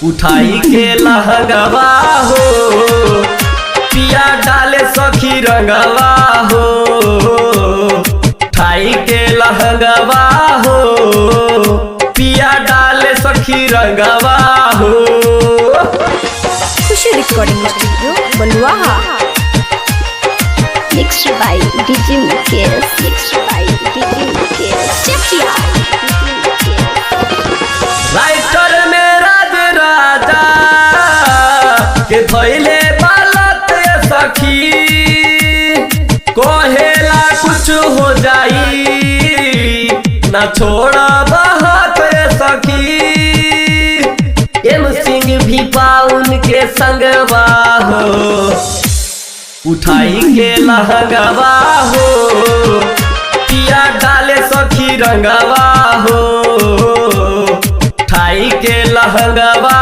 उठाई के लहंगवा हो पिया डाले सखी रंगवा हो। उठाई के लहंगवा हो पिया डाले सखी रंगवा हो। Khushi recording studio Baluaha. Mixed by DJ Mukesh. Mixed by DJ Mukesh. Chapia. Writer में राज राजा के धैले बालत सखी कोहेला कुछ हो जाई ना छोड़ा बहत सखी। एम सिंह भी पाउन के संगवा हो उठाई के लहंगवा हो पिया डाले सखी रंगवा हो। उठाई के लहंगवा